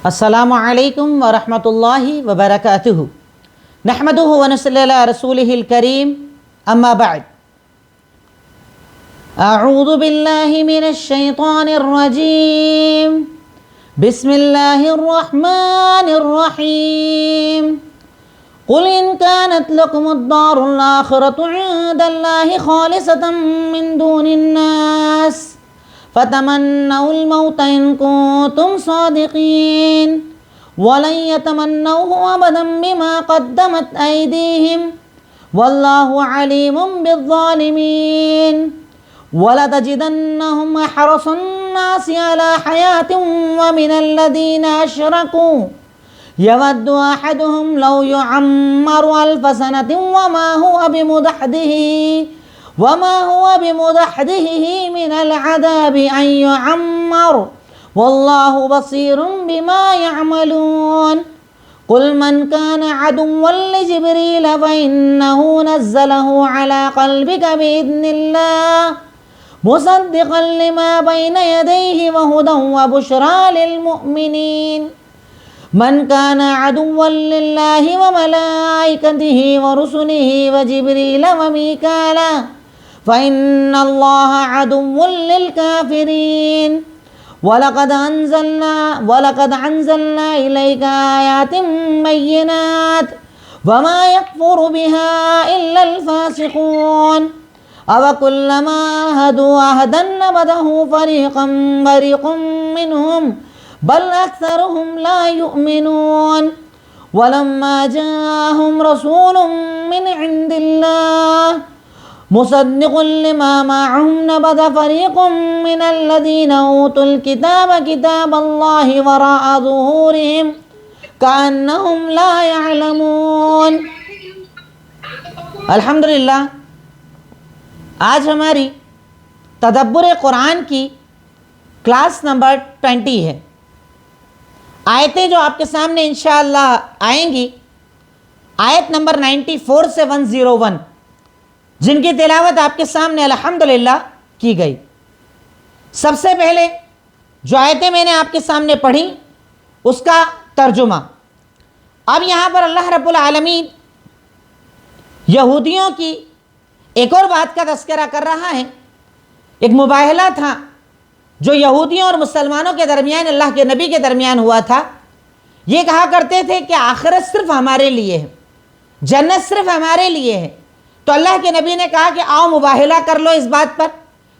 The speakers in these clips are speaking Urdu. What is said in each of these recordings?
السلام علیکم ورحمۃ اللہ وبرکاتہ نحمدہ ونصلی علی رسولہ الکریم اما بعد اعوذ باللہ من الشیطان الرجیم بسم اللہ الرحمن الرحیم قل ان كانت لكم الدار الآخرة عند الله خالصة من دون الناس فتمنوا الموت إن كنتم صادقين ولن يتمنوه أبدا بما قدمت أيديهم والله عليم بالظالمين ولتجدنهم أحرص الناس على حياة ومن الذين أشركوا يود أحدهم لو يعمر 1000 سنة وما هو بمزحزحه من العذاب أن يعمر والله بصير بما يعملون قل من كان عدوا لجبريل فإنه نزله على قلبك بإذن الله مصدقا لما بين يديه وهدى وبشرى للمؤمنين من كان عدوا لله وملائكته ورسله وجبريل وميكال فإن الله عدو للكافرين ولقد أنزلنا إليك آيات بينات وما يكفر بها إلا الفاسقون أوكلما عاهدوا عهدا نبذه فريق منهم بل أكثرهم لا يؤمنون ولما جاءهم رسول من عند الله مصدق لما معهم نبذ فريق من الذين أوتوا الكتاب كتاب الله وراء ظهورهم كأنهم لا يعلمون۔ الحمدللہ آج ہماری تدبر قرآن کی کلاس نمبر 20 ہے۔ آیتیں جو آپ کے سامنے انشاءاللہ آئیں گی، آیت نمبر 94 سے 101، جن کی تلاوت آپ کے سامنے الحمدللہ کی گئی۔ سب سے پہلے جو آیتیں میں نے آپ کے سامنے پڑھی اس کا ترجمہ۔ اب یہاں پر اللہ رب العالمین یہودیوں کی ایک اور بات کا تذکرہ کر رہا ہے۔ ایک مباہلہ تھا جو یہودیوں اور مسلمانوں کے درمیان، اللہ کے نبی کے درمیان ہوا تھا۔ یہ کہا کرتے تھے کہ آخرت صرف ہمارے لیے ہے، جنت صرف ہمارے لیے ہے۔ تو اللہ کے نبی نے کہا کہ آؤ مباہلہ کر لو اس بات پر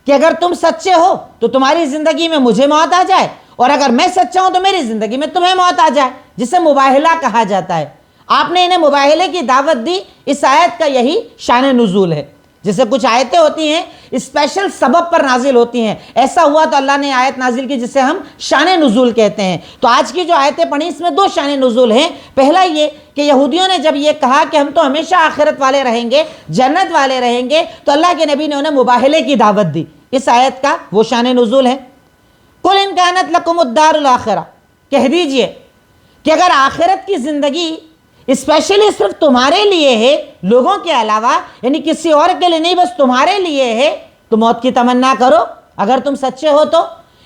کہ اگر تم سچے ہو تو تمہاری زندگی میں مجھے موت آ جائے، اور اگر میں سچا ہوں تو میری زندگی میں تمہیں موت آ جائے، جسے مباہلہ کہا جاتا ہے۔ آپ نے انہیں مباہلے کی دعوت دی۔ اس آیت کا یہی شان نزول ہے۔ جیسے کچھ آیتیں ہوتی ہیں اسپیشل سبب پر نازل ہوتی ہیں، ایسا ہوا تو اللہ نے آیت نازل کی جسے ہم شان نزول کہتے ہیں۔ تو آج کی جو آیتیں پڑھی اس میں 2 شان نزول ہیں۔ پہلا یہ کہ یہودیوں نے جب یہ کہا کہ ہم تو ہمیشہ آخرت والے رہیں گے، جنت والے رہیں گے، تو اللہ کے نبی نے انہیں مباہلے کی دعوت دی۔ اس آیت کا وہ شان نزول ہے۔ قل ان کانت لکم الدار الاخرہ، کہہ دیجئے کہ اگر آخرت کی زندگی اسپیشلی صرف تمہارے لیے ہے، لوگوں کے علاوہ، یعنی کسی اور کے لیے نہیں، بس تمہارے لیے ہے، تو موت کی تمنا کرو اگر تم سچے ہو تو۔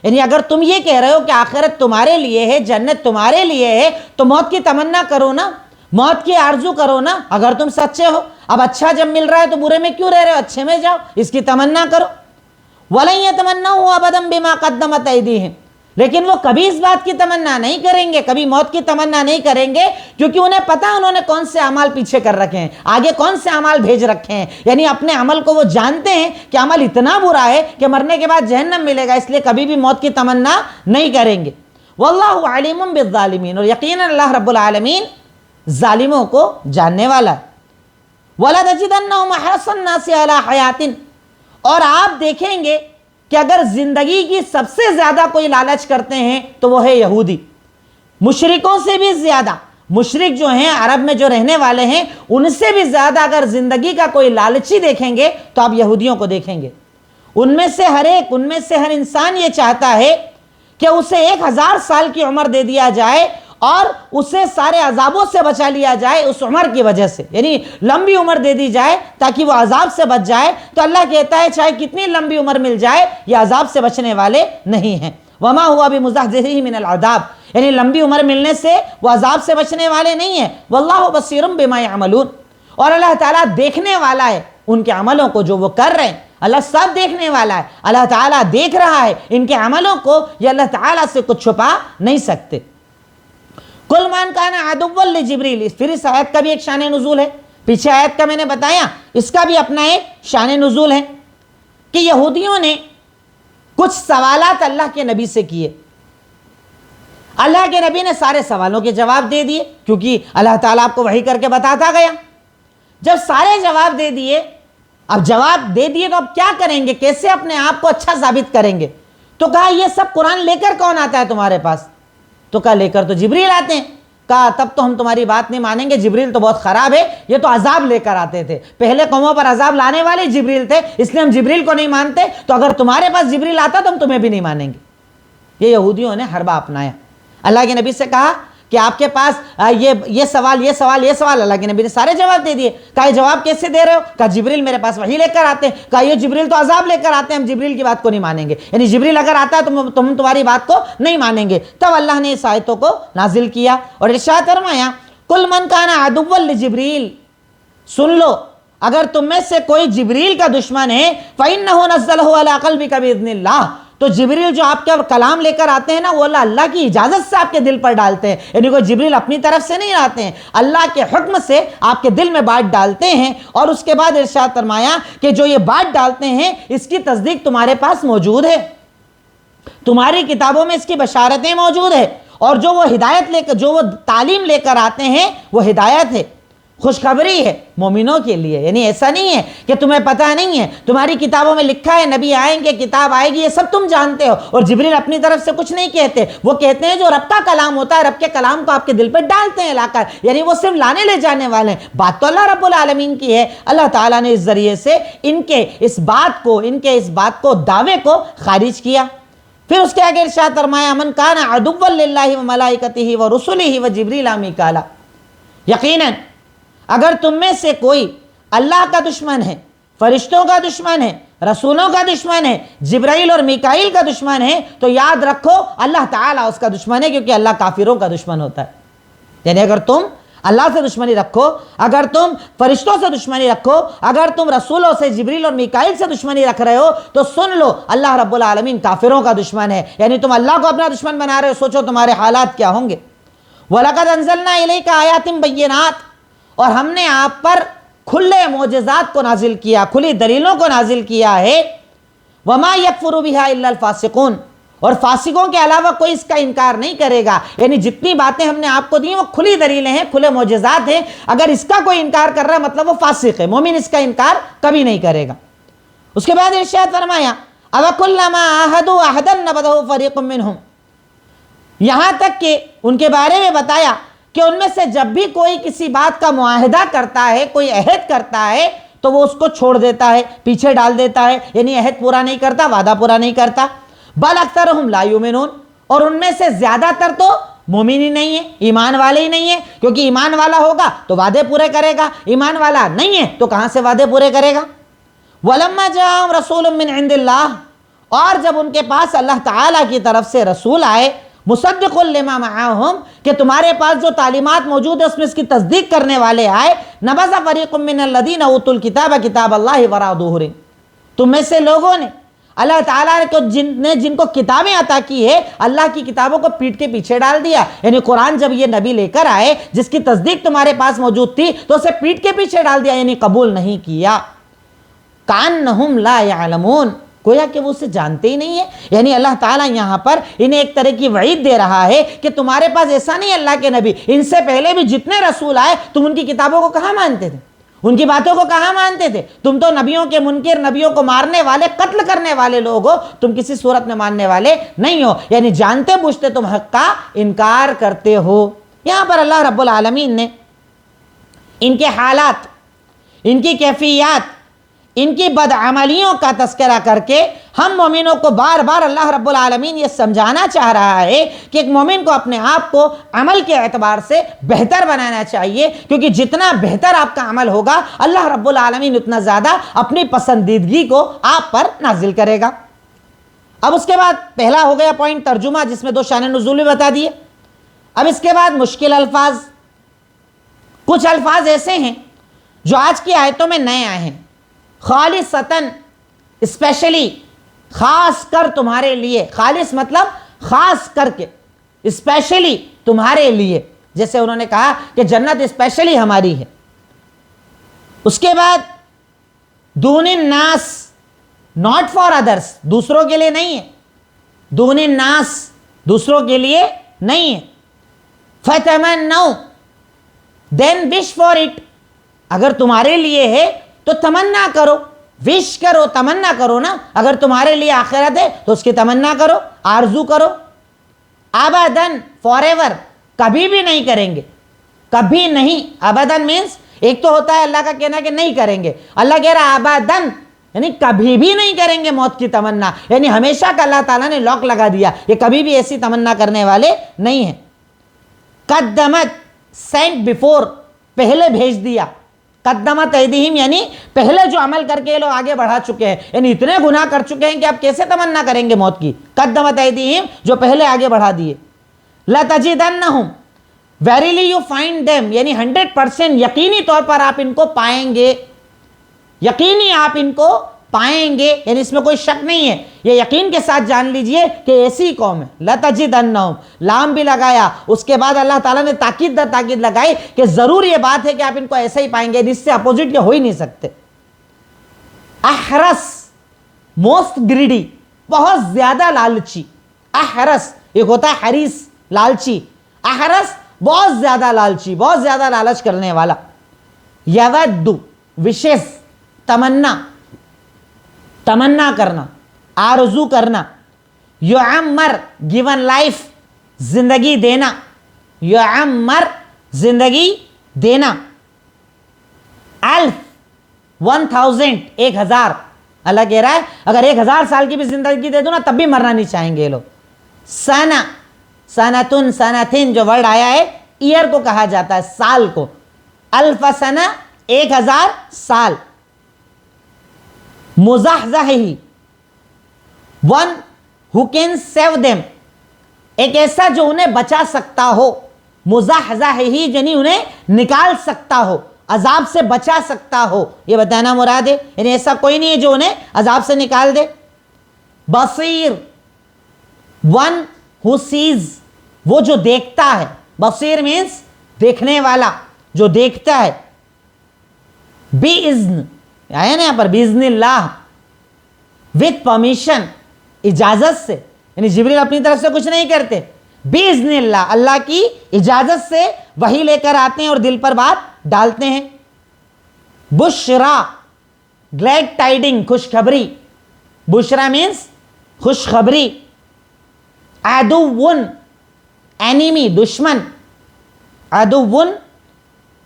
یعنی اگر تم یہ کہہ رہے ہو کہ آخرت تمہارے لیے ہے، جنت تمہارے لیے ہے، تو موت کی تمنا کرو نا، موت کی آرزو کرو نا اگر تم سچے ہو۔ اب اچھا جب مل رہا ہے تو برے میں کیوں رہ رہے ہو؟ اچھے میں جاؤ، اس کی تمنا کرو۔ وَلَن يَتَمَنَّوْهُ أَبَدًا بِمَا قَدَّمَتْ أَيْدِيهِمْ، لیکن وہ کبھی اس بات کی تمنا نہیں کریں گے، کبھی موت کی تمنا نہیں کریں گے، کیونکہ انہیں پتہ انہوں نے کون سے اعمال پیچھے کر رکھے ہیں، آگے کون سے اعمال بھیج رکھے ہیں۔ یعنی اپنے عمل کو وہ جانتے ہیں کہ عمل اتنا برا ہے کہ مرنے کے بعد جہنم ملے گا، اس لیے کبھی بھی موت کی تمنا نہیں کریں گے۔ واللہ علیم بالظالمین، اور یقیناً اللہ رب العالمین ظالموں کو جاننے والا ہے۔ وَلَتَجِدَنَّهُمْ أَحْرَصَ النَّاسِ عَلَىٰ حَيَاةٍ، اور آپ دیکھیں گے کہ اگر زندگی کی سب سے زیادہ کوئی لالچ کرتے ہیں تو وہ ہے یہودی، مشرکوں سے بھی زیادہ۔ مشرک جو ہیں، عرب میں جو رہنے والے ہیں، ان سے بھی زیادہ اگر زندگی کا کوئی لالچی دیکھیں گے تو آپ یہودیوں کو دیکھیں گے۔ ان میں سے ہر انسان یہ چاہتا ہے کہ اسے 1000 سال کی عمر دے دیا جائے اور اسے سارے عذابوں سے بچا لیا جائے اس عمر کی وجہ سے، یعنی لمبی عمر دے دی جائے تاکہ وہ عذاب سے بچ جائے۔ تو اللہ کہتا ہے چاہے کتنی لمبی عمر مل جائے یہ عذاب سے بچنے والے نہیں ہیں۔ وما هو بمزحزحه من العذاب یعنی لمبی عمر ملنے سے وہ عذاب سے بچنے والے نہیں ہیں. واللہ بصیر بما یعملون، اور اللہ تعالیٰ دیکھنے والا ہے ان کے عملوں کو جو وہ کر رہے ہیں. اللہ سب دیکھنے والا ہے، اللہ تعالیٰ دیکھ رہا ہے ان کے عملوں کو، یہ اللہ تعالیٰ سے کچھ چھپا نہیں سکتے. کل من کان عدوا لجبریل، پھر اس آیت کا بھی ایک شان نزول ہے. پیچھے آیت کا میں نے بتایا، اس کا بھی اپنا ایک شان نزول ہے کہ یہودیوں نے کچھ سوالات اللہ کے نبی سے کیے. اللہ کے نبی نے سارے سوالوں کے جواب دے دیے، کیونکہ اللہ تعالیٰ آپ کو وحی کر کے بتاتا گیا. جب سارے جواب دے دیے، اب جواب دے دیے تو اب کیا کریں گے، کیسے اپنے آپ کو اچھا ثابت کریں گے؟ تو کہا یہ سب قرآن لے کر کون آتا ہے تمہارے پاس؟ تو کہا لے کر تو جبریل آتے ہیں. کہا تب تو ہم تمہاری بات نہیں مانیں گے، جبریل تو بہت خراب ہے، یہ تو عذاب لے کر آتے تھے، پہلے قوموں پر عذاب لانے والے جبریل تھے، اس لیے ہم جبریل کو نہیں مانتے. تو اگر تمہارے پاس جبریل آتا تو ہم تمہیں بھی نہیں مانیں گے. یہ یہودیوں نے حربہ اپنایا. اللہ کے نبی سے کہا کہ آپ کے پاس یہ سوال، اللہ کے نبی نے سارے جواب دے دیے. کہا یہ جواب کیسے دے رہے ہو؟ کہا جبریل میرے پاس وحی لے کر آتے ہیں. کہا یہ جبریل تو عذاب لے کر آتے ہیں، ہم جبریل کی بات کو نہیں مانیں گے. یعنی جبریل اگر آتا ہے تو تم تمہاری بات کو نہیں مانیں گے. تب اللہ نے اس آیتوں کو نازل کیا اور ارشاد فرمایا کل من کان عدوا لجبریل، سن لو اگر تم میں سے کوئی جبریل کا دشمن ہے فإنہ نزلہ علی قلبک بإذن اللہ، تو جبریل جو آپ کے کلام لے کر آتے ہیں نا، وہ اللہ کی اجازت سے آپ کے دل پر ڈالتے ہیں. یعنی کوئی جبریل اپنی طرف سے نہیں آتے ہیں، اللہ کے حکم سے آپ کے دل میں بات ڈالتے ہیں. اور اس کے بعد ارشاد فرمایا کہ جو یہ بات ڈالتے ہیں اس کی تصدیق تمہارے پاس موجود ہے، تمہاری کتابوں میں اس کی بشارتیں موجود ہے. اور جو وہ ہدایت لے کر، جو وہ تعلیم لے کر آتے ہیں وہ ہدایت ہے، خوشخبری ہے مومنوں کے لیے. یعنی ایسا نہیں ہے کہ تمہیں پتہ نہیں ہے، تمہاری کتابوں میں لکھا ہے نبی آئیں گے، کتاب آئے گی، یہ سب تم جانتے ہو. اور جبریل اپنی طرف سے کچھ نہیں کہتے، وہ کہتے ہیں جو رب کا کلام ہوتا ہے، رب کے کلام کو آپ کے دل پہ ڈالتے ہیں لا کر. یعنی وہ صرف لانے لے جانے والے ہیں. بات تو اللہ رب العالمین کی ہے. اللہ تعالیٰ نے اس ذریعے سے ان کے اس بات کو دعوے کو خارج کیا. پھر اس کے آگے ارشاد فرمایا من کان عدوا للہ وملائکتہ ورسلہ وجبریل ومیکائیل، یقیناً اگر تم میں سے کوئی اللہ کا دشمن ہے، فرشتوں کا دشمن ہے، رسولوں کا دشمن ہے، جبرائیل اور میکائیل کا دشمن ہے، تو یاد رکھو اللہ تعالیٰ اس کا دشمن ہے، کیونکہ اللہ کافروں کا دشمن ہوتا ہے. یعنی اگر تم اللہ سے دشمنی رکھو، اگر تم فرشتوں سے دشمنی رکھو، اگر تم رسولوں سے جبریل اور میکائیل سے دشمنی رکھ رہے ہو، تو سن لو اللہ رب العالمین کافروں کا دشمن ہے. یعنی تم اللہ کو اپنا دشمن بنا رہے ہو، سوچو تمہارے حالات کیا ہوں گے. وَلَقَدْ أَنزَلْنَا إِلَيْكَ آيَاتٍ بَيِّنَاتٍ، اور ہم نے آپ پر کھلے معجزات کو نازل کیا، کھلی دلیلوں کو نازل کیا ہے. وَمَا يَكْفُرُ بِهَا إِلَّا الْفَاسِقُونَ، اور فاسقوں کے علاوہ کوئی اس کا انکار نہیں کرے گا. یعنی جتنی باتیں ہم نے آپ کو دی وہ کھلی دلیلیں ہیں، کھلے معجزات ہیں. اگر اس کا کوئی انکار کر رہا ہے مطلب وہ فاسق ہے. مومن اس کا انکار کبھی نہیں کرے گا. اس کے بعد ارشاد فرمایا أَوَكُلَّمَا عَاهَدُوا عَهْدًا نَبَذَهُ فَرِيقٌ مِّنْهُمْ، یہاں تک کہ ان کے بارے میں بتایا کہ ان میں سے جب بھی کوئی کسی بات کا معاہدہ کرتا ہے، کوئی عہد کرتا ہے، تو وہ اس کو چھوڑ دیتا ہے، پیچھے ڈال دیتا ہے. یعنی عہد پورا نہیں کرتا، وعدہ پورا نہیں کرتا. بل اکثرہم لا یؤمنون، اور ان میں سے زیادہ تر تو مومن ہی نہیں ہے، ایمان والے ہی نہیں ہیں. کیونکہ ایمان والا ہوگا تو وعدے پورے کرے گا، ایمان والا نہیں ہے تو کہاں سے وعدے پورے کرے گا. وَلَمَّا جَاءَهُمْ رَسُولٌ مِّنْ عِندِ اللَّهِ، اور جب ان کے پاس اللہ تعالیٰ کی طرف سے رسول آئے، مصدق لما معاہم، کہ تمہارے پاس جو تعلیمات موجود ہے اس میں اس کی تصدیق کرنے والے آئے، نبذ فریق من الذین اوتوا الکتاب کتاب اللہ وراء ظہورہم، تم میں سے لوگوں نے اللہ تعالیٰ کو جن کو کتابیں عطا کی ہے، اللہ کی کتابوں کو پیٹ کے پیچھے ڈال دیا. یعنی قرآن جب یہ نبی لے کر آئے جس کی تصدیق تمہارے پاس موجود تھی تو اسے پیٹ کے پیچھے ڈال دیا، یعنی قبول نہیں کیا. کأنہم لا یعلمون، گویا کہ وہ اسے جانتے ہی نہیں ہے. یعنی اللہ تعالیٰ یہاں پر انہیں ایک طرح کی وعید دے رہا ہے کہ تمہارے پاس ایسا نہیں. اللہ کے نبی ان سے پہلے بھی جتنے رسول آئے تم ان کی کتابوں کو کہاں مانتے تھے، ان کی باتوں کو کہاں مانتے تھے؟ تم تو نبیوں کے منکر، نبیوں کو مارنے والے، قتل کرنے والے لوگ ہو، تم کسی صورت میں ماننے والے نہیں ہو. یعنی جانتے بوجھتے تم حق کا انکار کرتے ہو. یہاں پر اللہ رب العالمین نے ان کے حالات، ان کی کیفیات، ان کی بدعملیوں کا تذکرہ کر کے ہم مومنوں کو بار بار اللہ رب العالمین یہ سمجھانا چاہ رہا ہے کہ ایک مومن کو اپنے آپ کو عمل کے اعتبار سے بہتر بنانا چاہیے، کیونکہ جتنا بہتر آپ کا عمل ہوگا اللہ رب العالمین اتنا زیادہ اپنی پسندیدگی کو آپ پر نازل کرے گا. اب اس کے بعد پہلا ہو گیا پوائنٹ ترجمہ، جس میں 2 شان نزول بھی بتا دیے. اب اس کے بعد مشکل الفاظ. کچھ الفاظ ایسے ہیں جو آج کی آیتوں میں نئے آئے ہیں. خالصتاً اسپیشلی, خاص کر تمہارے لیے. خالص مطلب خاص کر کے, اسپیشلی تمہارے لیے. جیسے انہوں نے کہا کہ جنت اسپیشلی ہماری ہے. اس کے بعد دون الناس, ناٹ فار ادرس, دوسروں کے لیے نہیں ہے. دون الناس دوسروں کے لیے نہیں ہے. فتمنوا, دین وش فار اٹ, اگر تمہارے لیے ہے تو تمنا کرو. وش کرو, تمنا کرو نا. اگر تمہارے لیے آخرت ہے تو اس کی تمنا کرو, آرزو کرو. ابداً, فار ایور, کبھی بھی نہیں کریں گے. کبھی نہیں. ابداً مینس ایک تو ہوتا ہے اللہ کا کہنا کہ نہیں کریں گے, اللہ کہہ رہا ابداً یعنی کبھی بھی نہیں کریں گے موت کی تمنا. یعنی ہمیشہ کا اللہ تعالیٰ نے لاک لگا دیا, یہ کبھی بھی ایسی تمنا کرنے والے نہیں ہیں. قدمت, سینٹ بفور, پہلے بھیج دیا. قدمت ایدیہم یعنی پہلے جو عمل کر کے لوگ آگے بڑھا چکے ہیں, یعنی اتنے گناہ کر چکے ہیں کہ آپ کیسے تمنا کریں گے موت کی. قدمت ایدیہم, جو پہلے آگے بڑھا دیے. لَتَجِدَنَّهُمْ, verily you find them, یعنی 100% یقینی طور پر آپ ان کو پائیں گے. یقینی آپ ان کو پائیں گے, یعنی اس میں کوئی شک نہیں ہے. یہ یقین کے ساتھ جان لیجئے کہ ایسی قوم ہے. لَتَجِدَنَّهُمْ, لام بھی لگایا, اس کے بعد اللہ تعالیٰ نے تاکید در تاکید لگائی کہ ضرور یہ بات ہے کہ آپ ان کو ایسا ہی پائیں گے, جس سے اپوزٹ یہ ہو ہی نہیں سکتے. احرس, موسٹ گریڈی, بہت زیادہ لالچی. احرس, ایک ہوتا ہے حریص, لالچی. احرس بہت زیادہ لالچی, بہت زیادہ لالچ کرنے والا. یود, وشز, تمنا, تمنا کرنا, آرزو کرنا. یعمر, گیون لائف, زندگی دینا. یعمر, زندگی دینا. الف, 1000, 1000. اللہ کہہ رہا ہے اگر 1000 سال کی بھی زندگی دے دو نا تب بھی مرنا نہیں چاہیں گے لوگ. سنہ, سنتن, سنتن جو ورڈ آیا ہے ایئر کو کہا جاتا ہے, سال کو. الف سنہ, 1000 سال. مزحزحہ, one who can save them, ایک ایسا جو انہیں بچا سکتا ہو. مزحزحہ یعنی انہیں نکال سکتا ہو, عذاب سے بچا سکتا ہو, یہ بتانا مراد ہے. یعنی ایسا کوئی نہیں ہے جو انہیں عذاب سے نکال دے. بصیر, ون ہو سیز, وہ جو دیکھتا ہے. بصیر مینس دیکھنے والا, جو دیکھتا ہے. بِإِذْن, آیا نا یہاں پر بِإِذْنِ اللہ, وتھ پرمیشن, اجازت سے. یعنی جبریل اپنی طرف سے کچھ نہیں کرتے. بِإِذْنِ اللہ, اللہ کی اجازت سے وحی لے کر آتے ہیں اور دل پر بات ڈالتے ہیں. بشرا, گلیڈ ٹائڈنگ, خوشخبری. بشرا مینس خوشخبری. عدوٌ, اینیمی, دشمن. عدوٌ,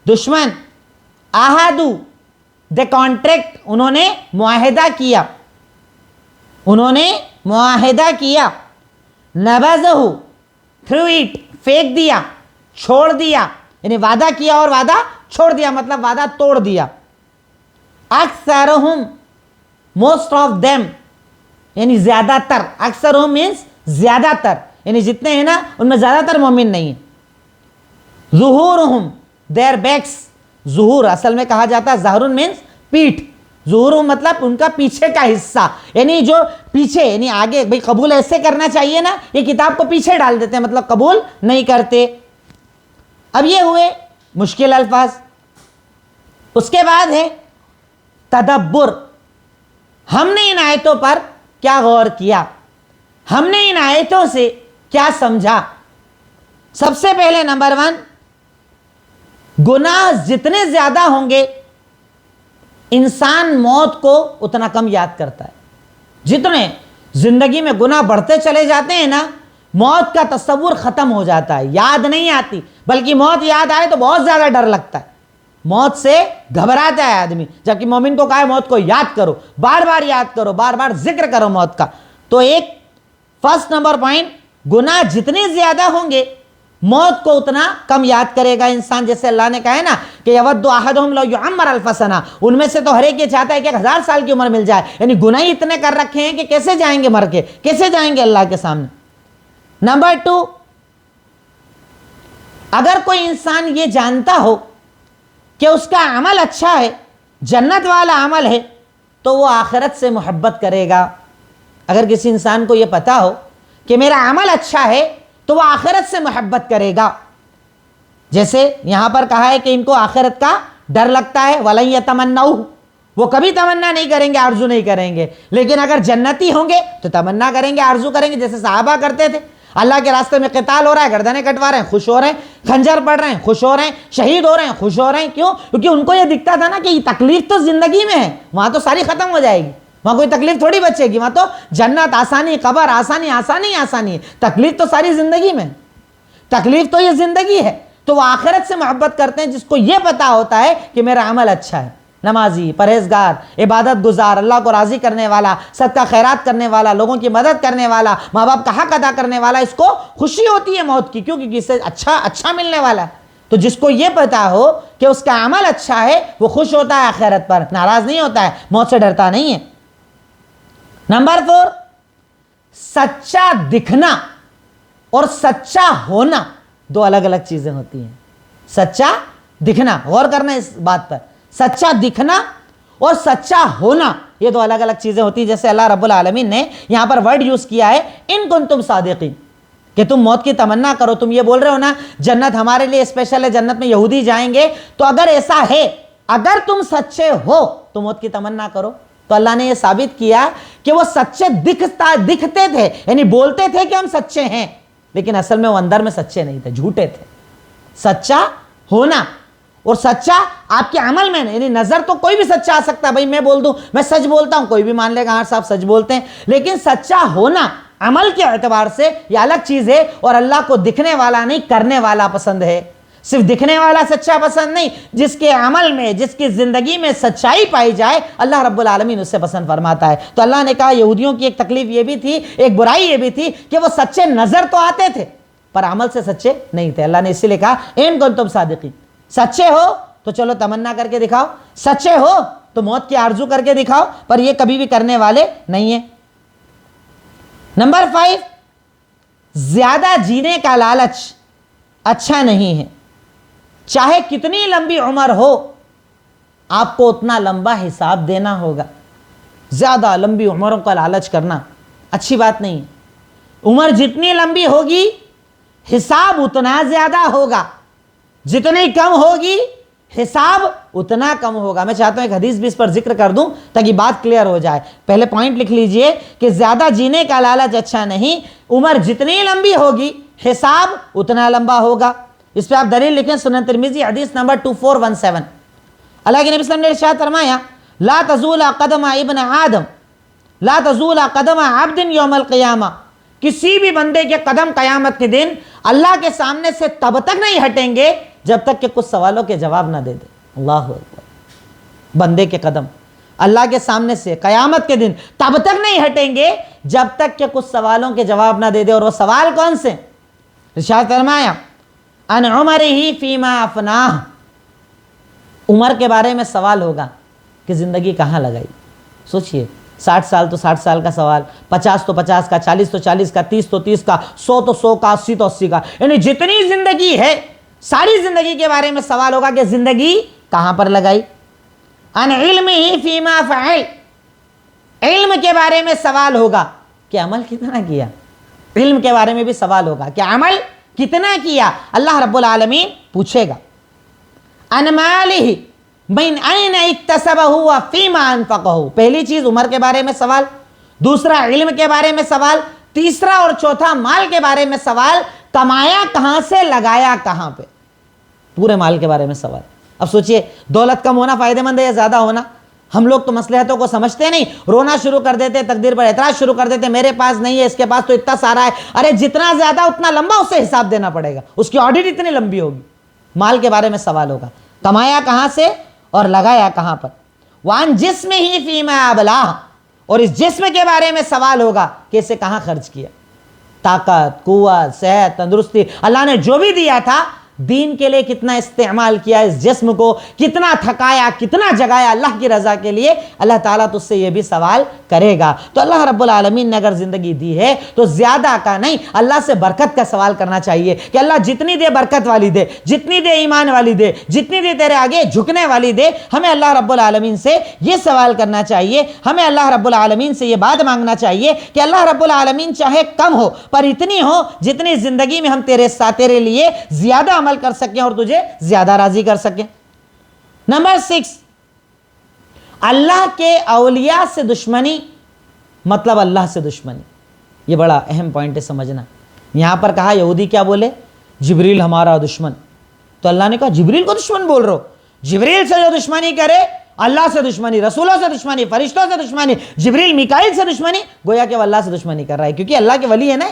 دشمن. آہدو, دے کانٹریکٹ, انہوں نے معاہدہ کیا. انہوں نے معاہدہ کیا. نبذہ, تھرو اٹ, پھینک دیا, چھوڑ دیا. یعنی وعدہ کیا اور وعدہ چھوڑ دیا, مطلب وعدہ توڑ دیا. اکثرہم, موسٹ آف دیم, یعنی زیادہ تر. اکثرہم مینس زیادہ تر, یعنی جتنے ہیں نا ان میں زیادہ تر مومن نہیں ہیں. ظہورہم, their backs, ظہور اصل میں کہا جاتا ہے ظہرن مینس پیٹھ. ظہورہم مطلب ان کا پیچھے کا حصہ, یعنی جو پیچھے, یعنی آگے. بھئی قبول ایسے کرنا چاہیے نا, یہ کتاب کو پیچھے ڈال دیتے ہیں, مطلب قبول نہیں کرتے. اب یہ ہوئے مشکل الفاظ. اس کے بعد ہے تدبر. ہم نے ان آیتوں پر کیا غور کیا, ہم نے ان آیتوں سے کیا سمجھا. سب سے پہلے نمبر 1, گناہ جتنے زیادہ ہوں گے انسان موت کو اتنا کم یاد کرتا ہے. جتنے زندگی میں گناہ بڑھتے چلے جاتے ہیں نا, موت کا تصور ختم ہو جاتا ہے, یاد نہیں آتی. بلکہ موت یاد آئے تو بہت زیادہ ڈر لگتا ہے, موت سے گھبراتا ہے آدمی. جبکہ مومن کو کہا ہے موت کو یاد کرو, بار بار یاد کرو, بار بار ذکر کرو موت کا. تو ایک فرسٹ نمبر پوائنٹ, گناہ جتنے زیادہ ہوں گے موت کو اتنا کم یاد کرے گا انسان. جیسے اللہ نے کہا ہے نا کہ یود احدہم لو یعمر الف سنہ, ان میں سے تو ہر ایک یہ چاہتا ہے کہ 1000 سال کی عمر مل جائے. یعنی گناہ اتنے کر رکھے ہیں کہ کیسے جائیں گے مر کے, کیسے جائیں گے اللہ کے سامنے. نمبر 2, اگر کوئی انسان یہ جانتا ہو کہ اس کا عمل اچھا ہے، جنت والا عمل ہے، تو وہ آخرت سے محبت کرے گا۔ اگر کسی انسان کو یہ پتا ہو کہ میرا عمل اچھا ہے تو وہ آخرت سے محبت کرے گا۔ جیسے یہاں پر کہا ہے کہ ان کو آخرت کا ڈر لگتا ہے، وَلَن يَتَمَنَّوْهُ، وہ کبھی تمنا نہیں کریں گے، آرزو نہیں کریں گے، لیکن اگر جنتی ہوں گے تو تمنا کریں گے، آرزو کریں گے، جیسے صحابہ کرتے تھے۔ اللہ کے راستے میں قتال ہو رہا ہے، گردنیں کٹوا رہے ہیں، خوش ہو رہے ہیں، خنجر پڑ رہے ہیں، خوش ہو رہے ہیں، شہید ہو رہے ہیں، خوش ہو رہے ہیں۔ کیوں؟ کیونکہ ان کو یہ دکھتا تھا نا کہ یہ تکلیف تو زندگی میں ہے، وہاں تو ساری ختم ہو جائے گی، وہاں کوئی تکلیف تھوڑی بچے گی، وہاں تو جنت آسانی، قبر آسانی، آسانی آسانی ہے، تکلیف تو ساری زندگی میں، تکلیف تو یہ زندگی ہے۔ تو وہ آخرت سے محبت کرتے ہیں جس کو یہ پتا ہوتا ہے کہ میرا عمل اچھا ہے، نمازی، پرہیزگار، عبادت گزار، اللہ کو راضی کرنے والا، صدقہ خیرات کرنے والا، لوگوں کی مدد کرنے والا، ماں باپ کا حق ادا کرنے والا، اس کو خوشی ہوتی ہے موت کی، کیونکہ اس سے اچھا ملنے والا ہے۔ تو جس کو یہ پتا ہو کہ اس کا عمل اچھا ہے وہ خوش ہوتا ہے آخرت پر، ناراض نہیں ہوتا ہے، موت سے ڈرتا نہیں ہے۔ نمبر 4، سچا دکھنا اور سچا ہونا دو الگ الگ چیزیں ہوتی ہیں۔ سچا دکھنا، غور کرنا اس بات پر، سچا دکھنا اور سچا ہونا یہ دو الگ الگ چیزیں ہوتی ہیں۔ جیسے اللہ رب العالمین نے یہاں پر ورڈ یوز کیا ہے ان کنتم صادقین، کہ تم موت کی تمنا کرو۔ تم یہ بول رہے ہو نا جنت ہمارے لیے اسپیشل ہے، جنت میں یہودی جائیں گے، تو اگر ایسا ہے، اگر تم سچے ہو تو موت کی تمنا کرو۔ تو اللہ نے یہ ثابت کیا کہ وہ سچے دکھتے تھے، یعنی بولتے تھے کہ ہم سچے ہیں، لیکن اصل میں وہ اندر میں سچے نہیں تھے، جھوٹے تھے۔ سچا ہونا اور سچا آپ کے عمل میں، یعنی نظر تو کوئی بھی سچا آ سکتا ہے، بھائی میں بول دوں میں سچ بولتا ہوں، کوئی بھی مان لے گا ہاں صاحب سچ بولتے ہیں، لیکن سچا ہونا عمل کے اعتبار سے یہ الگ چیز ہے، اور اللہ کو دکھنے والا نہیں کرنے والا پسند ہے۔ صرف دکھنے والا سچا پسند نہیں، جس کے عمل میں، جس کی زندگی میں سچائی پائی جائے اللہ رب العالمین اس سے پسند فرماتا ہے۔ تو اللہ نے کہا یہودیوں کی ایک تکلیف یہ بھی تھی، ایک برائی یہ بھی تھی کہ وہ سچے نظر تو آتے تھے پر عمل سے سچے نہیں تھے۔ اللہ نے اسی لیے کہا ان کنتم صادقین، سچے ہو تو چلو تمنا کر کے دکھاؤ، سچے ہو تو موت کی آرزو کر کے دکھاؤ، پر یہ کبھی بھی کرنے والے نہیں ہیں۔ نمبر 5، زیادہ جینے کا لالچ اچھا نہیں ہے۔ چاہے کتنی لمبی عمر ہو آپ کو اتنا لمبا حساب دینا ہوگا۔ زیادہ لمبی عمروں کا لالچ کرنا اچھی بات نہیں ہے۔ عمر جتنی لمبی ہوگی حساب اتنا زیادہ ہوگا، جتنی کم ہوگی حساب اتنا کم ہوگا۔ میں چاہتا ہوں ایک حدیث بھی اس پر ذکر کر دوں تاکہ بات کلیئر ہو جائے۔ پہلے پوائنٹ لکھ لیجئے کہ زیادہ جینے کا لالچ اچھا نہیں، عمر جتنی لمبی ہوگی حساب اتنا لمبا ہوگا۔ اس پہ آپ دلیل لکھیں، سنن ترمذی حدیث نمبر 2417۔ اللہ کے نبی صلی اللہ علیہ وسلم نے ارشاد فرمایا لا تزول قدم ابن آدم، لا تزول قدم عبد یوم القیامہ، کسی بھی بندے کے قدم قیامت کے دن اللہ کے سامنے سے تب تک نہیں ہٹیں گے جب تک کہ کچھ سوالوں کے جواب نہ دے دے۔ اللہ اکبر، بندے کے قدم اللہ کے سامنے سے قیامت کے دن تب تک نہیں ہٹیں گے جب تک کہ کچھ سوالوں کے جواب نہ دے دے۔ اور وہ سوال کون سے؟ ارشاد فرمایا ان عمرہ فیما افناہ، عمر کے بارے میں سوال ہوگا کہ زندگی کہاں لگائی۔ سوچئے 60 سال تو 60 سال کا سوال، 50 تو 50 کا، 40 تو 40 کا، 30 تو 30 کا، 100 تو 100 کا، 80 تو 80 کا، یعنی جتنی زندگی ہے ساری زندگی کے بارے میں سوال ہوگا کہ زندگی کہاں پر لگائی۔ ان علمہ فیما فعل، علم کے بارے میں سوال ہوگا کہ عمل کتنا کیا۔ علم کے بارے میں بھی سوال ہوگا کہ عمل کتنا کیا، اللہ رب العالمین پوچھے گا۔ ان مالہ من این اکتسبہ وفیما انفقہ، پہلی چیز عمر کے بارے میں سوال، دوسرا علم کے بارے میں سوال، تیسرا اور چوتھا مال کے بارے میں سوال، کمایا کہاں سے لگایا کہاں پہ، پورے مال کے بارے میں سوال۔ اب سوچئے دولت کم ہونا فائدہ مند ہے یا زیادہ ہونا؟ ہم لوگ تو مصلحتوں کو سمجھتے نہیں، رونا شروع کر دیتے، تقدیر پر اعتراض شروع کر دیتے، میرے پاس نہیں ہے، اس کے پاس تو اتنا سارا ہے۔ ارے جتنا زیادہ اتنا لمبا اس سے حساب دینا پڑے گا، اس کی آڈٹ اتنی لمبی ہوگی۔ مال کے بارے میں سوال ہوگا، کمایا کہاں سے اور لگایا کہاں پر۔ وان جسم ہی فیما ابلاہ، اور اس جسم کے بارے میں سوال ہوگا کہ اسے کہاں خرچ کیا۔ طاقت، قوت، صحت، تندرستی اللہ نے جو بھی دیا تھا دین کے لیے کتنا استعمال کیا اس جسم کو، کتنا تھکایا، کتنا جگایا اللہ کی رضا کے لیے، اللہ تعالیٰ تجھ سے یہ بھی سوال کرے گا۔ تو اللہ رب العالمین نے اگر زندگی دی ہے تو زیادہ کا نہیں، اللہ سے برکت کا سوال کرنا چاہیے کہ اللہ جتنی دے برکت والی دے، جتنی دے ایمان والی دے، جتنی دے تیرے آگے جھکنے والی دے۔ ہمیں اللہ رب العالمین سے یہ سوال کرنا چاہیے، ہمیں اللہ رب العالمین سے یہ بات مانگنا چاہیے کہ اللہ رب العالمین چاہے کم ہو پر اتنی ہو جتنی زندگی میں ہم تیرے ساتھ تیرے لیے زیادہ عمل کر سکیں اور تجھے زیادہ راضی کر سکیں۔ نمبر 6، اللہ کے اولیاء سے دشمنی مطلب اللہ سے دشمنی۔ یہ بڑا اہم پوائنٹ ہے سمجھنا۔ یہاں پر کہا یہودی کیا بولے؟ جبریل ہمارا دشمن۔ تو اللہ نے کہا جبریل کو دشمن بول رہے ہو؟ جبریل سے جو دشمنی کرے، اللہ سے دشمنی، رسولوں سے دشمنی، فرشتوں سے دشمنی، جبریل میکائیل سے دشمنی، گویا کہ وہ اللہ سے دشمنی کر رہا ہے، کیونکہ اللہ کے ولی ہے نا،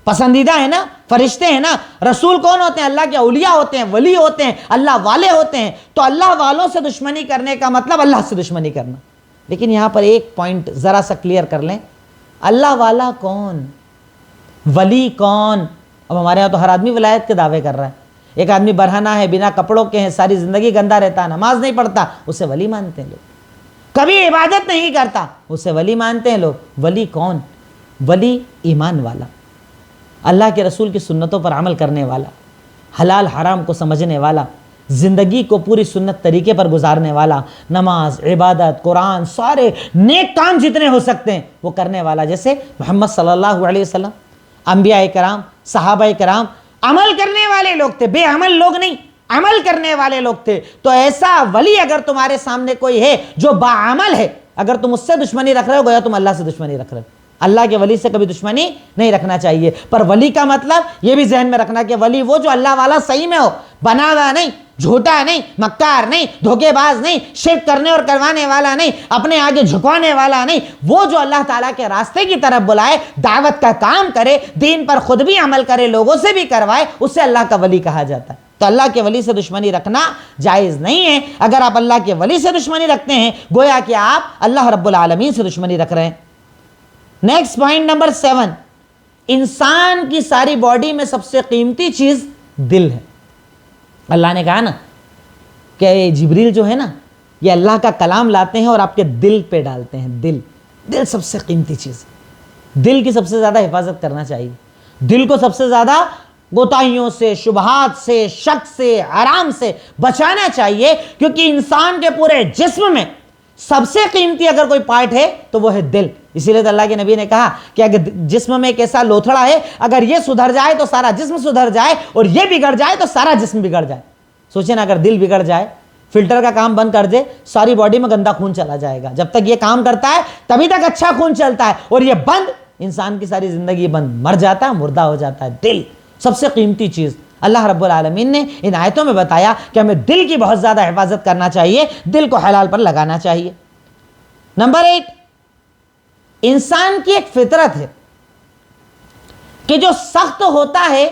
پسندیدہ ہے نا، فرشتے ہیں نا۔ رسول کون ہوتے ہیں؟ اللہ کے اولیاء ہوتے ہیں، ولی ہوتے ہیں، اللہ والے ہوتے ہیں۔ تو اللہ والوں سے دشمنی کرنے کا مطلب اللہ سے دشمنی کرنا۔ لیکن یہاں پر ایک پوائنٹ ذرا سا کلیئر کر لیں، اللہ والا کون، ولی کون؟ اب ہمارے یہاں تو ہر آدمی ولایت کے دعوے کر رہا ہے۔ ایک آدمی برہنہ ہے، بنا کپڑوں کے ہیں، ساری زندگی گندا رہتا ہے، نماز نہیں پڑھتا، اسے ولی مانتے ہیں لوگ۔ کبھی عبادت نہیں کرتا، اسے ولی مانتے ہیں لوگ۔ ولی کون؟ ولی ایمان والا، اللہ کے رسول کی سنتوں پر عمل کرنے والا، حلال حرام کو سمجھنے والا، زندگی کو پوری سنت طریقے پر گزارنے والا، نماز، عبادت، قرآن، سارے نیک کام جتنے ہو سکتے ہیں وہ کرنے والا۔ جیسے محمد صلی اللہ علیہ وسلم، انبیاء کرام، صحابہ کرام عمل کرنے والے لوگ تھے، بے عمل لوگ نہیں، عمل کرنے والے لوگ تھے۔ تو ایسا ولی اگر تمہارے سامنے کوئی ہے جو باعمل ہے، اگر تم اس سے دشمنی رکھ رہے ہو گویا تم اللہ سے دشمنی رکھ رہے ہو۔ اللہ کے ولی سے کبھی دشمنی نہیں رکھنا چاہیے۔ پر ولی کا مطلب یہ بھی ذہن میں رکھنا کہ ولی وہ جو اللہ والا صحیح میں ہو، بنا ہوا نہیں، جھوٹا نہیں، مکار نہیں، دھوکے باز نہیں، شرک کرنے اور کروانے والا نہیں، اپنے آگے جھکوانے والا نہیں، وہ جو اللہ تعالیٰ کے راستے کی طرف بلائے، دعوت کا کام کرے، دین پر خود بھی عمل کرے، لوگوں سے بھی کروائے، اسے اللہ کا ولی کہا جاتا ہے۔ تو اللہ کے ولی سے دشمنی رکھنا جائز نہیں ہے۔ اگر آپ اللہ کے ولی سے دشمنی رکھتے ہیں گویا کہ آپ اللہ رب العالمین سے دشمنی رکھ رہے ہیں۔ نیکسٹ پوائنٹ نمبر 7، انسان کی ساری باڈی میں سب سے قیمتی چیز دل ہے۔ اللہ نے کہا نا کہ جبریل جو ہے نا یہ اللہ کا کلام لاتے ہیں اور آپ کے دل پہ ڈالتے ہیں۔ دل سب سے قیمتی چیز، دل کی سب سے زیادہ حفاظت کرنا چاہیے۔ دل کو سب سے زیادہ کوتاہیوں سے، شبہات سے، شک سے، حرام سے بچانا چاہیے، کیونکہ انسان کے پورے جسم میں سب سے قیمتی اگر کوئی پارٹ ہے تو وہ ہے دل۔ اسی لیے تو اللہ کے نبی نے کہا کہ اگر جسم میں ایک ایسا لوتھڑا ہے، اگر یہ سدھر جائے تو سارا جسم سدھر جائے، اور یہ بگڑ جائے تو سارا جسم بگڑ جائے۔ سوچیں نا، اگر دل بگڑ جائے، فلٹر کا کام بند کر دے، ساری باڈی میں گندا خون چلا جائے گا۔ جب تک یہ کام کرتا ہے تبھی تک اچھا خون چلتا ہے، اور یہ بند، انسان کی ساری زندگی بند، مر جاتا ہے، مردہ ہو جاتا ہے۔ دل سب سے قیمتی چیز۔ اللہ رب العالمین نے ان آیتوں میں بتایا کہ ہمیں دل کی بہت زیادہ حفاظت کرنا چاہیے، دل کو حلال پر لگانا چاہیے۔ نمبر 8، انسان کی ایک فطرت ہے کہ جو سخت ہوتا ہے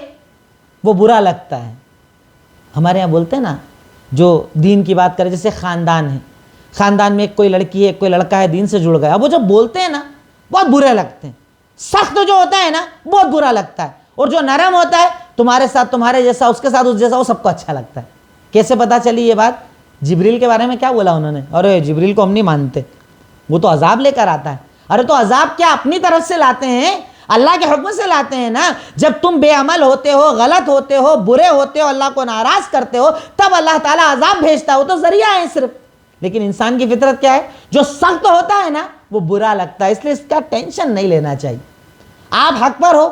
وہ برا لگتا ہے۔ ہمارے یہاں بولتے ہیں نا، جو دین کی بات کرے، جیسے خاندان ہے، خاندان میں ایک کوئی لڑکی ہے، کوئی لڑکا ہے، دین سے جڑ گیا، وہ جب بولتے ہیں نا بہت برے لگتے ہیں۔ سخت جو ہوتا ہے نا بہت برا لگتا ہے، اور جو نرم ہوتا ہے، تمہارے ساتھ تمہارے جیسا، اس کے ساتھ اس جیسا، وہ سب کو اچھا لگتا ہے۔ کیسے پتا چلی یہ بات؟ جبریل کے بارے میں کیا بولا انہوں نے؟ ارے جبریل کو ہم نہیں مانتے، وہ تو عذاب لے کر آتا ہے۔ ارے تو عذاب کیا اپنی طرف سے لاتے ہیں؟ اللہ کے حکم سے لاتے ہیں نا۔ جب تم بے عمل ہوتے ہو، غلط ہوتے ہو، برے ہوتے ہو، اللہ کو ناراض کرتے ہو، تب اللہ تعالیٰ عذاب بھیجتا ہے، وہ تو ذریعہ ہے صرف۔ لیکن انسان کی فطرت کیا ہے؟ جو سخت ہوتا ہے نا وہ برا لگتا ہے، اس لیے اس کا ٹینشن نہیں لینا چاہیے۔ آپ حق پر ہو،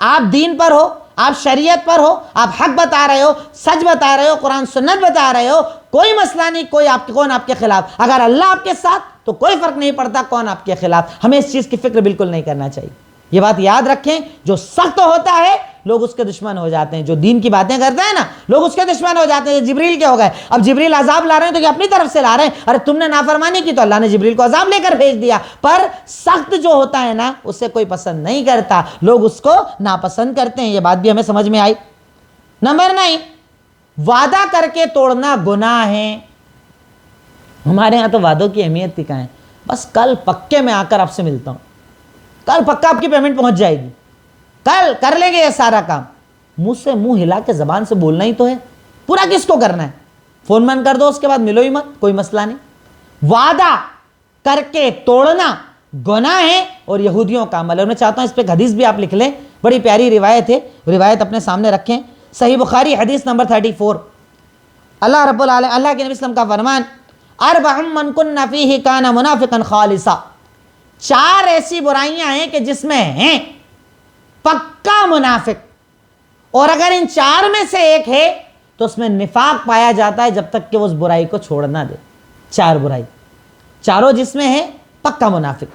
آپ دین پر ہو، آپ شریعت پر ہو، آپ حق بتا رہے ہو، سچ بتا رہے ہو، قرآن سنت بتا رہے ہو، کوئی مسئلہ نہیں، کون آپ کے خلاف۔ اگر اللہ آپ کے ساتھ تو کوئی فرق نہیں پڑتا کون آپ کے خلاف۔ ہمیں اس چیز کی فکر بالکل نہیں کرنا چاہیے۔ یہ بات یاد رکھیں، جو سخت ہوتا ہے لوگ اس کے دشمن ہو جاتے ہیں، جو دین کی باتیں کرتا ہے نا لوگ اس کے دشمن ہو جاتے ہیں۔ جبریل کے ہو گئے، اب جبریل عذاب لا رہے ہیں تو یہ اپنی طرف سے لا رہے ہیں، ارے تم نے نافرمانی کی تو اللہ نے جبریل کو عذاب لے کر بھیج دیا۔ پر سخت جو ہوتا ہے نا اسے کوئی پسند نہیں کرتا، لوگ اس کو ناپسند کرتے ہیں۔ یہ بات بھی ہمیں سمجھ میں آئی۔ نمبر 9، وعدہ کر کے توڑنا گناہ ہے۔ ہمارے ہاں تو وعدوں کی اہمیت تھی کہاں ہے؟ بس کل پکے میں آ کر آپ سے ملتا ہوں، کل پکا آپ کی پیمنٹ پہنچ جائے گی، کل کر لیں گے یہ سارا کام۔ منہ سے منہ ہلا کے زبان سے بولنا ہی تو ہے، پورا کس کو کرنا ہے؟ فون بند کر دو، اس کے بعد ملو ہی مت، کوئی مسئلہ نہیں۔ وعدہ کر کے توڑنا گناہ ہے اور یہودیوں کا عمل ہے۔ اور میں چاہتا ہوں اس پہ ایک حدیث بھی آپ لکھ لیں، بڑی پیاری روایت ہے، روایت اپنے سامنے رکھیں، صحیح بخاری حدیث نمبر 34۔ اللہ رب العالمین، اللہ کے نبی صلی اللہ علیہ وسلم کا فرمان، اربع من کن فیہ کان منافقا خالصا، 4 ایسی برائیاں ہیں کہ جس میں ہیں پکا منافق، اور اگر ان 4 میں سے ایک ہے تو اس میں نفاق پایا جاتا ہے جب تک کہ وہ اس برائی کو چھوڑ نہ دے۔ 4 برائی، چاروں جس میں ہے پکا منافق،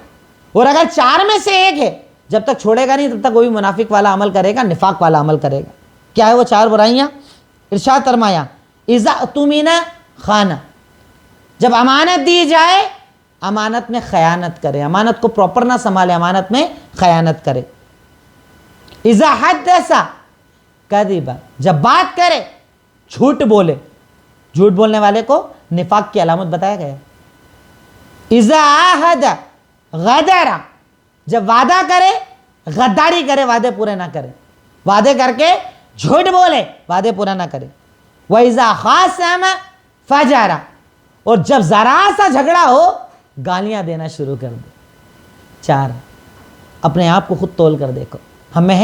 اور اگر 4 میں سے ایک ہے جب تک چھوڑے گا نہیں تب تک وہ بھی منافق والا عمل کرے گا، نفاق والا عمل کرے گا۔ کیا ہے وہ 4 برائیاں؟ ارشاد فرمایا، اذا اؤتمن خان، جب امانت دی جائے امانت میں خیانت کرے، امانت کو پراپر نہ سنبھالے، امانت میں خیانت کرے۔ اذا حدث کذب، جب بات کرے جھوٹ بولے، جھوٹ بولنے والے کو نفاق کی علامت بتایا گیا۔ اذا عاہد غدر، جب وعدہ کرے غداری کرے، وعدے پورے نہ کرے، وعدے کر کے جھوٹ بولے، وعدے پورا نہ کرے۔ وَإِذَا خَاصَمَ فَجَرَ، اور جب ذرا سا جھگڑا ہو گالیاں دینا شروع کر دے۔ 4، اپنے آپ کو خود تول کر دیکھو، ہمیں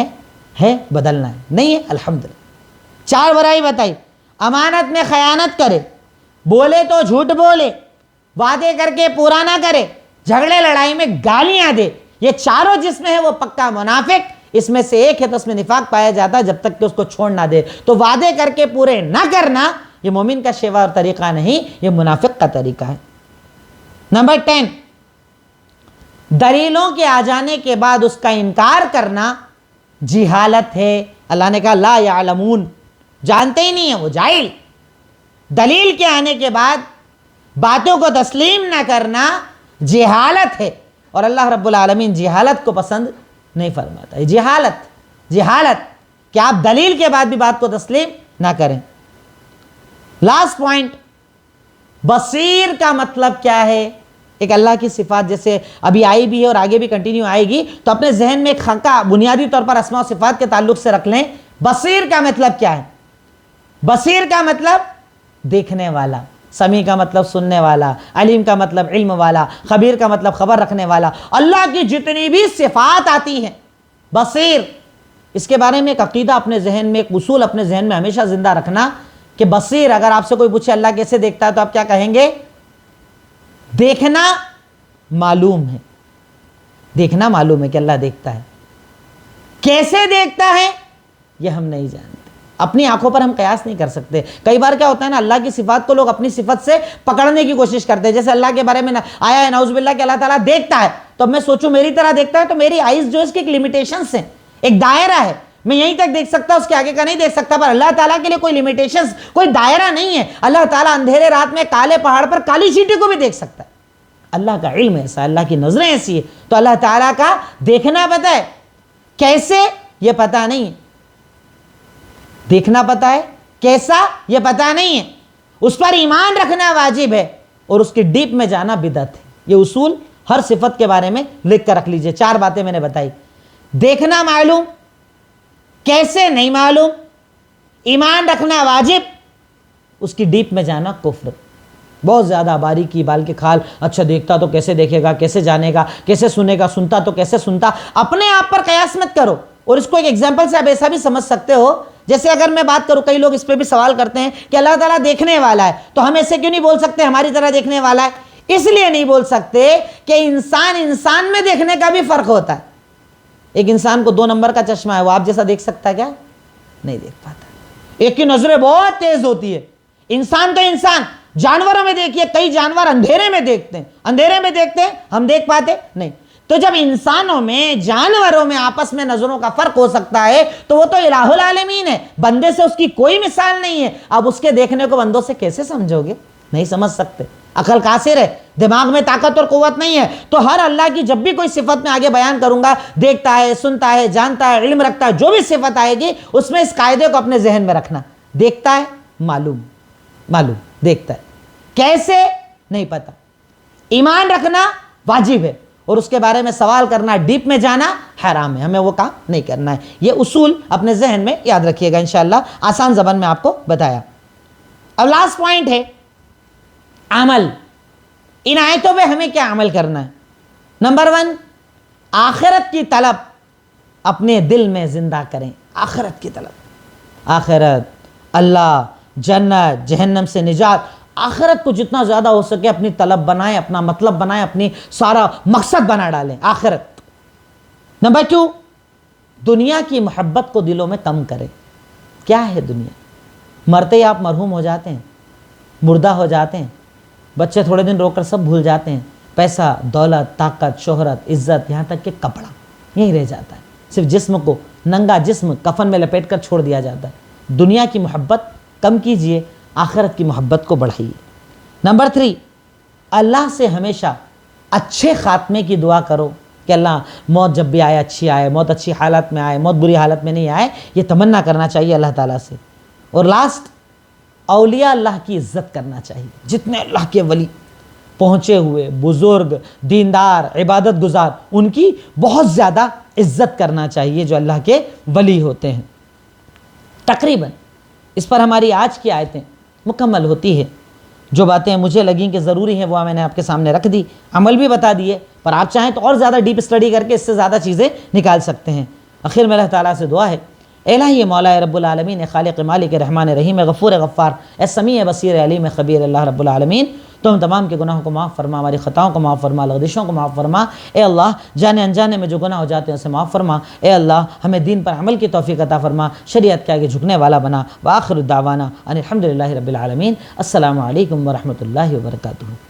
ہے بدلنا ہے، نہیں ہے الحمدللہ۔ 4 برائی بتائی، امانت میں خیانت کرے، بولے تو جھوٹ بولے، وعدے کر کے پورا نہ کرے، جھگڑے لڑائی میں گالیاں دے، یہ چاروں جس میں ہے وہ پکا منافق۔ اس میں سے ایک ہے تو اس میں نفاق پایا جاتا ہے جب تک کہ اس کو چھوڑ نہ دے۔ تو وعدے کر کے پورے نہ کرنا یہ مومن کا شیوا اور طریقہ نہیں، یہ منافق کا طریقہ ہے۔ نمبر 10، دلیلوں کے آ جانے کے بعد اس کا انکار کرنا جہالت ہے۔ اللہ نے کہا لا یعلمون، جانتے ہی نہیں ہیں، وہ جاہل۔ دلیل کے آنے کے بعد باتوں کو تسلیم نہ کرنا جہالت ہے، اور اللہ رب العالمین جہالت کو پسند نہیں فرماتا ہے۔ جہالت کہ آپ دلیل کے بعد بھی بات کو تسلیم نہ کریں۔ لاسٹ پوائنٹ، بصیر کا مطلب کیا ہے؟ ایک اللہ کی صفات جیسے ابھی آئی بھی ہے اور آگے بھی کنٹینیو آئے گی، تو اپنے ذہن میں ایک خاکہ بنیادی طور پر اسماء و صفات کے تعلق سے رکھ لیں۔ بصیر کا مطلب کیا ہے؟ بصیر کا مطلب دیکھنے والا، سمیع کا مطلب سننے والا، علیم کا مطلب علم والا، خبیر کا مطلب خبر رکھنے والا۔ اللہ کی جتنی بھی صفات آتی ہیں بصیر، اس کے بارے میں ایک عقیدہ اپنے ذہن میں، ایک اصول اپنے ذہن میں ہمیشہ زندہ رکھنا کہ بصیر، اگر آپ سے کوئی پوچھے اللہ کیسے دیکھتا ہے تو آپ کیا کہیں گے؟ دیکھنا معلوم ہے، دیکھنا معلوم ہے کہ اللہ دیکھتا ہے۔ کیسے دیکھتا ہے یہ ہم نہیں جانتے، اپنی آنکھوں پر ہم قیاس نہیں کر سکتے۔ کئی بار کیا ہوتا ہے نا، اللہ کی صفات کو لوگ اپنی صفت سے پکڑنے کی کوشش کرتے ہیں۔ جیسے اللہ کے بارے میں آیا ہے نعوذ باللہ کہ اللہ تعالیٰ دیکھتا ہے، تو میں سوچوں میری طرح دیکھتا ہے تو میری آئیز جو اس کی ایک لیمیٹیشنز ہیں، ایک دائرہ ہے، میں یہیں تک دیکھ سکتا، اس کے آگے کا نہیں دیکھ سکتا۔ پر اللہ تعالیٰ کے لیے کوئی لیمیٹیشنز، کوئی دائرہ نہیں ہے۔ اللہ تعالیٰ اندھیرے رات میں کالے پہاڑ پر کالی چیٹی کو بھی دیکھ سکتا ہے۔ اللہ کا علم ایسا، اللہ کی نظریں ایسی ہے۔ تو اللہ تعالیٰ کا دیکھنا پتہ ہے، کیسے یہ پتہ نہیں ہے، دیکھنا پتہ ہے، کیسا یہ پتہ نہیں ہے۔ اس پر ایمان رکھنا واجب ہے اور اس کی ڈیپ میں جانا بدعت ہے۔ یہ اصول ہر صفت کے بارے میں لکھ کر رکھ لیجئے۔ 4 باتیں میں نے بتائی، دیکھنا معلوم، کیسے نہیں معلوم، ایمان رکھنا واجب، اس کی ڈیپ میں جانا کفر۔ بہت زیادہ باریکی بال کے کھال، اچھا دیکھتا تو کیسے دیکھے گا، کیسے جانے گا، کیسے سنے گا، سنتا تو کیسے سنتا، اپنے آپ پر قیاس مت کرو۔ اور اس کو ایک ایگزامپل سے آپ ایسا بھی سمجھ سکتے ہو، جیسے اگر میں بات کروں، کئی لوگ اس پہ بھی سوال کرتے ہیں کہ اللہ تعالیٰ دیکھنے والا ہے تو ہم ایسے کیوں نہیں بول سکتے ہماری طرح دیکھنے والا ہے؟ اس لیے نہیں بول سکتے کہ انسان میں دیکھنے کا بھی فرق ہوتا ہے۔ ایک انسان کو 2 نمبر کا چشمہ ہے، وہ آپ جیسا دیکھ سکتا ہے کیا؟ نہیں دیکھ پاتا۔ ایک کی نظریں بہت تیز ہوتی ہے، انسان تو انسان، جانوروں میں دیکھیے کئی جانور اندھیرے میں دیکھتے ہیں، ہم دیکھ پاتے نہیں۔ تو جب انسانوں میں، جانوروں میں آپس میں نظروں کا فرق ہو سکتا ہے تو وہ تو الہ العالمین ہے، بندے سے اس کی کوئی مثال نہیں ہے۔ اب اس کے دیکھنے کو بندوں سے کیسے سمجھو گے؟ نہیں سمجھ سکتے، عقل قاصر ہے، دماغ میں طاقت اور قوت نہیں ہے۔ تو ہر اللہ کی جب بھی کوئی صفت میں آگے بیان کروں گا، دیکھتا ہے، سنتا ہے، جانتا ہے، علم رکھتا ہے، جو بھی صفت آئے گی اس میں اس قاعدے کو اپنے ذہن میں رکھنا، دیکھتا ہے معلوم، دیکھتا ہے، کیسے نہیں پتا۔ ایمان رکھنا واجب ہے اور اس کے بارے میں سوال کرنا، ڈیپ میں جانا حرام ہے، ہمیں وہ کام نہیں کرنا ہے۔ یہ اصول اپنے ذہن میں یاد رکھیے گا، انشاءاللہ آسان زبان میں آپ کو بتایا۔ اب لاسٹ پوائنٹ ہے عمل. ان آیتوں پہ ہمیں کیا عمل کرنا ہے؟ نمبر 1، آخرت کی طلب اپنے دل میں زندہ کریں. آخرت کی طلب، آخرت، اللہ، جنت، جہنم سے نجات، آخرت کو جتنا زیادہ ہو سکے اپنی طلب بنائیں، اپنا مطلب بنائیں، اپنی سارا مقصد بنا ڈالیں آخرت. نمبر 2، دنیا کی محبت کو دلوں میں کم کریں. کیا ہے دنیا؟ مرتے ہی آپ مرحوم ہو جاتے ہیں، مردہ ہو جاتے ہیں، بچے تھوڑے دن رو کر سب بھول جاتے ہیں، پیسہ، دولت، طاقت، شہرت، عزت، یہاں تک کہ کپڑا یہی رہ جاتا ہے. صرف جسم کو، ننگا جسم کفن میں لپیٹ کر چھوڑ دیا جاتا ہے. دنیا کی محبت کم کیجئے، آخرت کی محبت کو بڑھائیے. نمبر 3، اللہ سے ہمیشہ اچھے خاتمے کی دعا کرو کہ اللہ موت جب بھی آئے اچھی آئے، موت اچھی حالت میں آئے، موت بری حالت میں نہیں آئے، یہ تمنا کرنا چاہیے اللہ تعالیٰ سے. اور لاسٹ، اولیاء اللہ کی عزت کرنا چاہیے. جتنے اللہ کے ولی پہنچے ہوئے، بزرگ، دیندار، عبادت گزار، ان کی بہت زیادہ عزت کرنا چاہیے جو اللہ کے ولی ہوتے ہیں. تقریباً اس پر ہماری آج کی آیتیں مکمل ہوتی ہے. جو باتیں مجھے لگیں کہ ضروری ہیں وہ میں نے آپ کے سامنے رکھ دی، عمل بھی بتا دیے، پر آپ چاہیں تو اور زیادہ ڈیپ اسٹڈی کر کے اس سے زیادہ چیزیں نکال سکتے ہیں. آخر میں اللہ تعالیٰ سے دعا ہے، اے الہی مولا رب العالمین، خالق مالک رحمان رحیم، غفور غفار، اے سمیع بصیر علیم خبیر اللہ رب العالمین، تو ہم تمام کے گناہوں کو معاف فرما، ہماری خطاؤں کو معاف فرما، لغزشوں کو معاف فرما. اے اللہ جانے انجانے میں جو گناہ ہو جاتے ہیں اسے معاف فرما. اے اللہ ہمیں دین پر عمل کی توفیق عطا فرما، شریعت کے آگے جھکنے والا بنا. وآخر دعوانا ان الحمدللہ رب العالمین. السلام علیکم ورحمۃ اللہ وبرکاتہ.